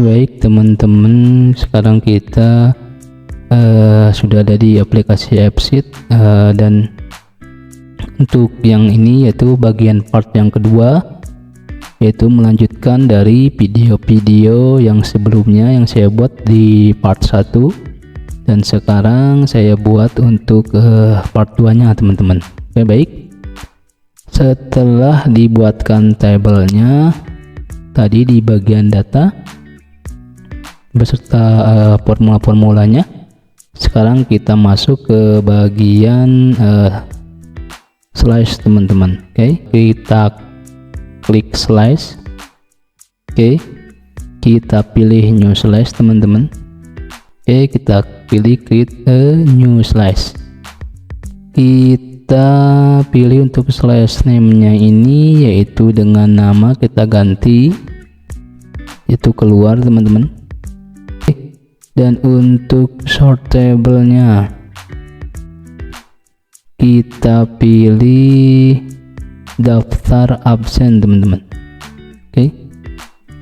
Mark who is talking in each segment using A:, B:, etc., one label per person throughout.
A: Baik teman-teman, sekarang kita sudah ada di aplikasi Appsheet, dan untuk yang ini yaitu bagian part yang kedua, yaitu melanjutkan dari video-video yang sebelumnya yang saya buat di part 1, dan sekarang saya buat untuk part 2 nya teman-teman. Oke, baik, setelah dibuatkan tabelnya tadi di bagian data beserta formula-formulanya, sekarang kita masuk ke bagian slice teman-teman. Oke, kita klik slice. Oke, kita pilih new slice teman-teman. Oke, kita pilih create a new slice. Kita pilih untuk slice name-nya ini yaitu dengan nama kita ganti itu keluar teman-teman. Dan untuk sort table-nya kita pilih daftar absen teman-teman. Oke,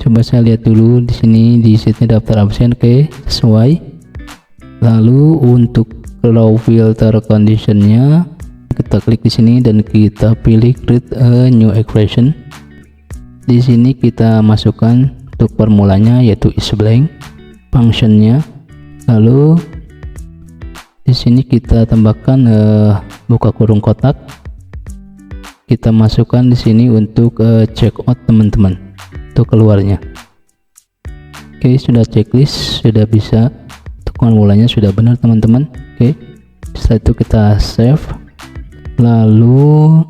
A: coba saya lihat dulu di sini di sheetnya daftar absen. Oke, sesuai. Lalu untuk row filter conditionnya kita klik di sini dan kita pilih create a new expression. Di sini kita masukkan untuk formulanya yaitu is blank, functionnya, lalu di sini kita tambahkan buka kurung kotak, kita masukkan di sini untuk checkout teman-teman, untuk keluarnya. Oke, sudah checklist, sudah bisa, untuk formulanya sudah benar teman-teman. Oke, setelah itu kita save, lalu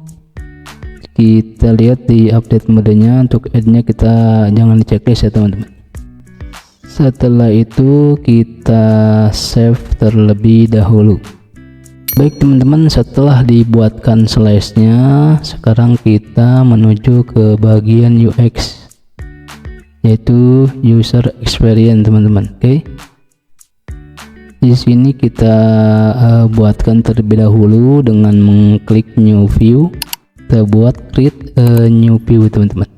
A: kita lihat di update modenya. Untuk add-nya kita jangan di checklist ya teman-teman. Setelah itu kita save terlebih dahulu. Baik teman-teman, setelah dibuatkan slice-nya, sekarang kita menuju ke bagian UX, yaitu user experience teman-teman. Oke, di sini kita buatkan terlebih dahulu dengan mengklik new view. Kita buat create a new view teman-teman.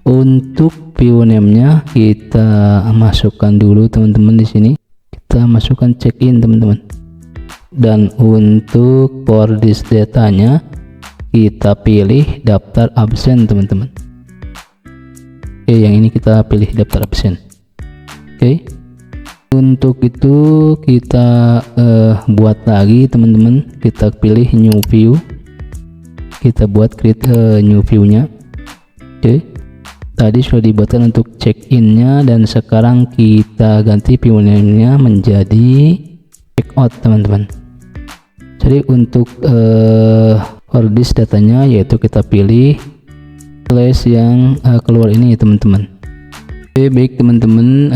A: Untuk view name-nya kita masukkan dulu teman-teman. Di sini kita masukkan check in teman-teman. Dan untuk for this datanya kita pilih daftar absen teman-teman. Oke, yang ini kita pilih daftar absen. Oke, untuk itu kita buat lagi teman-teman. Kita pilih new view, kita buat create new view-nya. Oke, tadi sudah dibuatkan untuk check-in-nya dan sekarang kita ganti view name-nya menjadi checkout teman-teman. Jadi untuk for this datanya yaitu kita pilih slash yang keluar ini teman-teman. Oke, baik teman-teman,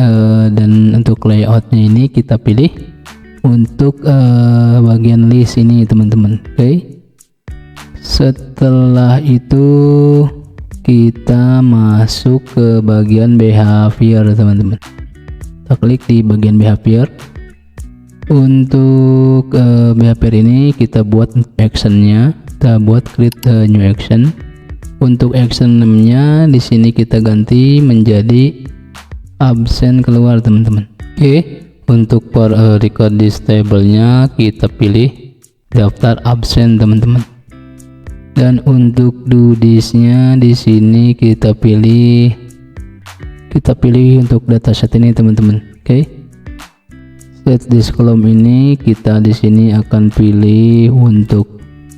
A: dan untuk layoutnya ini kita pilih untuk bagian list ini teman-teman. Oke, setelah itu kita masuk ke bagian behavior teman-teman. Kita klik di bagian behavior. Untuk behavior ini kita buat actionnya, kita buat create a new action. Untuk action name-nya di sini kita ganti menjadi absen keluar teman-teman. Oke, untuk for record this table-nya kita pilih daftar absen teman-teman. Dan untuk do this-nya di sini kita pilih untuk dataset ini teman-teman. Oke, set this column ini kita di sini akan pilih untuk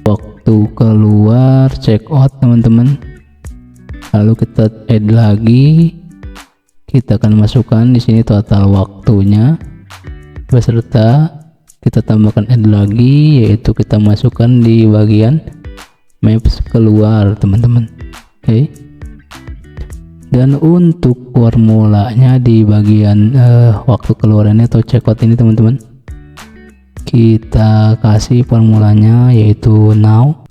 A: waktu keluar checkout teman-teman. Lalu kita add lagi, kita akan masukkan di sini total waktunya beserta kita tambahkan add lagi, yaitu kita masukkan di bagian maps keluar teman-teman. Oke, dan untuk formulanya di bagian waktu keluarannya atau checkout ini teman-teman, kita kasih formulanya yaitu now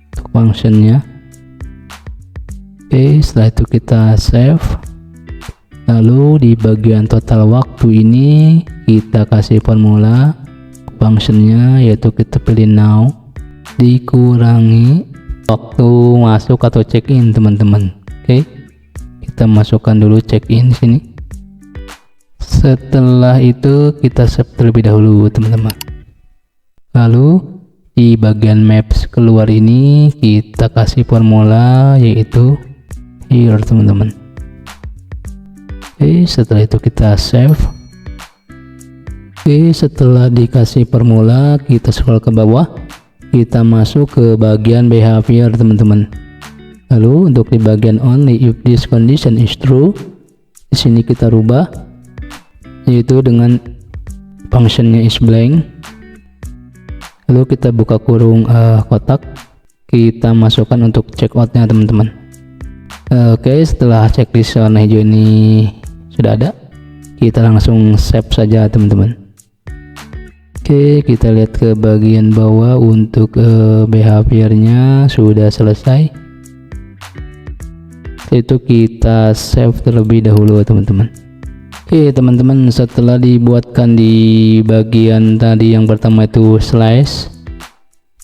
A: untuk functionnya. Oke, setelah itu kita save, lalu di bagian total waktu ini kita kasih formula functionnya yaitu kita pilih now dikurangi waktu masuk atau check in teman-teman. Oke, kita masukkan dulu check in di sini. Setelah itu kita save terlebih dahulu teman-teman. Lalu di bagian maps keluar ini kita kasih formula yaitu here teman-teman. Oke, setelah itu kita save. Oke, setelah dikasih formula kita scroll ke bawah, kita masuk ke bagian behavior teman-teman. Lalu untuk di bagian only if this condition is true, di sini kita rubah yaitu dengan functionnya is blank. Lalu kita buka kurung kotak, kita masukkan untuk checkoutnya teman-teman. Oke, setelah checklist warna hijau ini sudah ada, kita langsung save saja teman-teman. Oke, kita lihat ke bagian bawah untuk behaviornya sudah selesai. Itu kita save terlebih dahulu teman-teman. Oke teman-teman, setelah dibuatkan di bagian tadi yang pertama itu slash,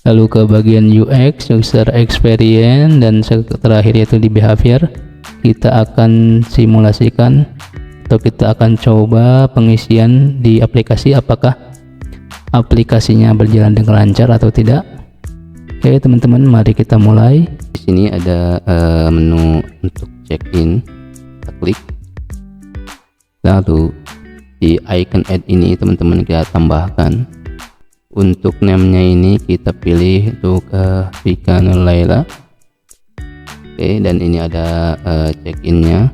A: lalu ke bagian UX user experience, dan terakhir yaitu di behavior, kita akan simulasikan atau kita akan coba pengisian di aplikasi apakah aplikasinya berjalan dengan lancar atau tidak. Oke teman-teman, mari kita mulai.
B: Di sini ada menu untuk check in, kita klik. Lalu di icon add ini teman-teman kita tambahkan untuk name-nya ini kita pilih untuk Vika Nurlaila. Oke, dan ini ada check-in-nya,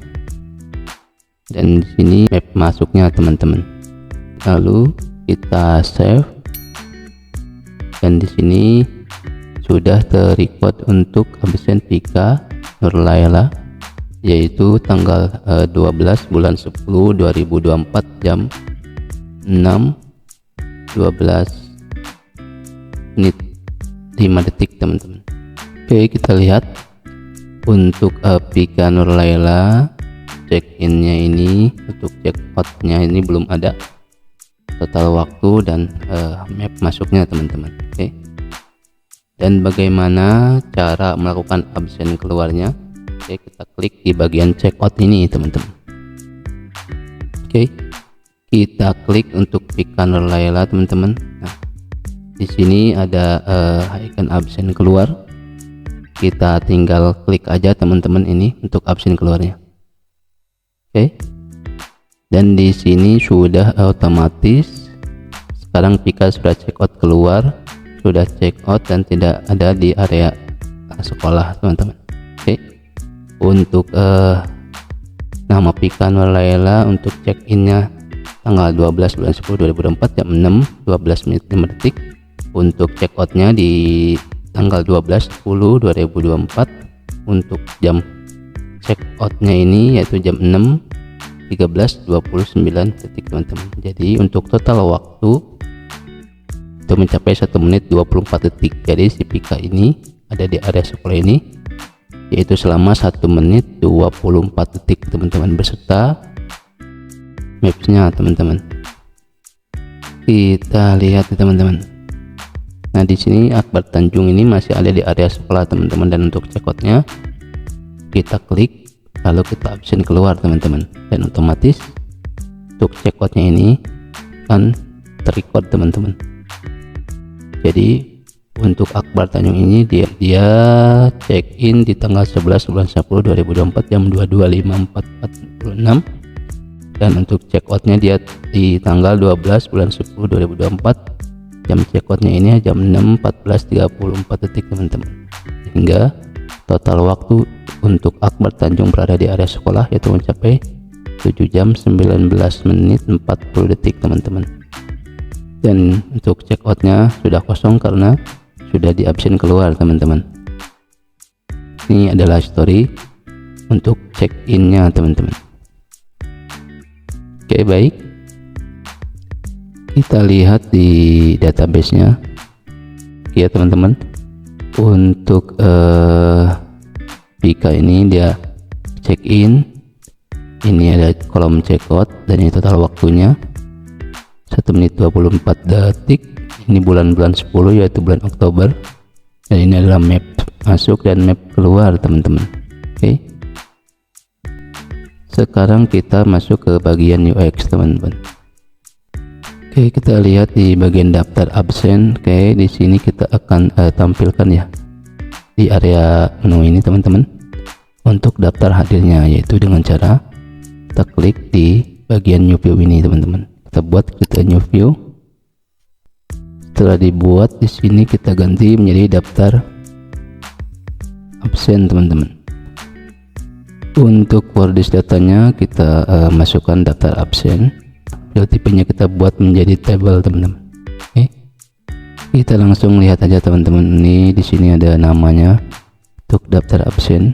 B: dan di sini map masuknya teman-teman. Lalu kita save, dan di sini sudah terrecord untuk absen Vika Nurlaila, yaitu tanggal 12 bulan 10 2024 jam 6:12 menit 5 detik teman-teman. Oke, kita lihat untuk Vika Nurlaila check-innya ini, untuk check-outnya ini belum ada total waktu dan map masuknya teman-teman. Oke, dan bagaimana cara melakukan absen keluarnya? Oke, kita klik di bagian checkout ini teman-teman. Oke, kita klik untuk Vika Nurlaila teman-teman. Nah, di sini ada icon absen keluar, kita tinggal klik aja teman-teman ini untuk absen keluarnya. Oke, dan di sini sudah otomatis sekarang Vika sudah checkout keluar, sudah checkout dan tidak ada di area sekolah teman-teman. Oke, untuk nama Vika Nurlaila untuk check-innya tanggal 12 bulan 10 2024 jam 6:12 menit 5 detik. Untuk check-outnya di tanggal 12 10 2024 untuk jam check-outnya ini yaitu jam 6:13:29 detik teman-teman. Jadi untuk total waktu itu mencapai 1 menit 24 detik. Jadi si Vika ini ada di area sekolah ini yaitu selama 1 menit 24 detik teman-teman, beserta mapsnya teman-teman. Kita lihat teman-teman. Nah, di sini Akbar Tanjung ini masih ada di area sekolah teman-teman, dan untuk checkoutnya kita klik lalu kita absen keluar teman-teman, dan otomatis untuk checkoutnya ini kan terrecord teman-teman. Jadi untuk Akbar Tanjung ini dia check in di tanggal 11 bulan 10 2024 jam 22.54.46, dan untuk check outnya dia di tanggal 12 bulan 10 2024 jam check outnya ini jam 6:14:34 detik teman-teman. Sehingga total waktu untuk Akbar Tanjung berada di area sekolah yaitu mencapai 7 jam 19 menit 40 detik teman-teman. Dan untuk check outnya sudah kosong karena sudah di absen keluar teman-teman. Ini adalah story untuk check innya teman-teman. Oke, baik, kita lihat di database-nya ya teman-teman. Untuk Vika ini dia check in, ini ada kolom check out, dan ini total waktunya 1 menit 24 detik. Ini bulan-bulan 10 yaitu bulan Oktober, dan ini adalah map masuk dan map keluar teman-teman. Oke, Sekarang kita masuk ke bagian UX teman-teman. Oke, kita lihat di bagian daftar absen. Oke, di sini kita akan tampilkan ya di area menu ini teman-teman untuk daftar hadirnya, yaitu dengan cara kita klik di bagian new view ini teman-teman. Kita buat new view. Setelah dibuat, di sini kita ganti menjadi daftar absen teman-teman. Untuk for this datanya kita masukkan daftar absen. Tipenya kita buat menjadi table teman-teman. Oke, kita langsung lihat aja teman-teman. Ini di sini ada namanya untuk daftar absen.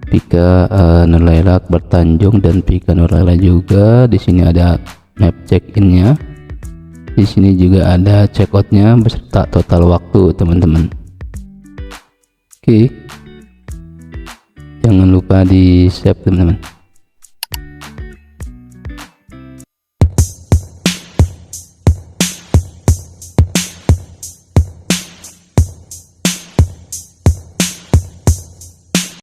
B: Pika Nurlaila Akbar Tanjung dan Pika Nurlaila juga. Di sini ada map check-innya. Di sini juga ada check-outnya beserta total waktu teman-teman. Oke, jangan lupa di save teman-teman.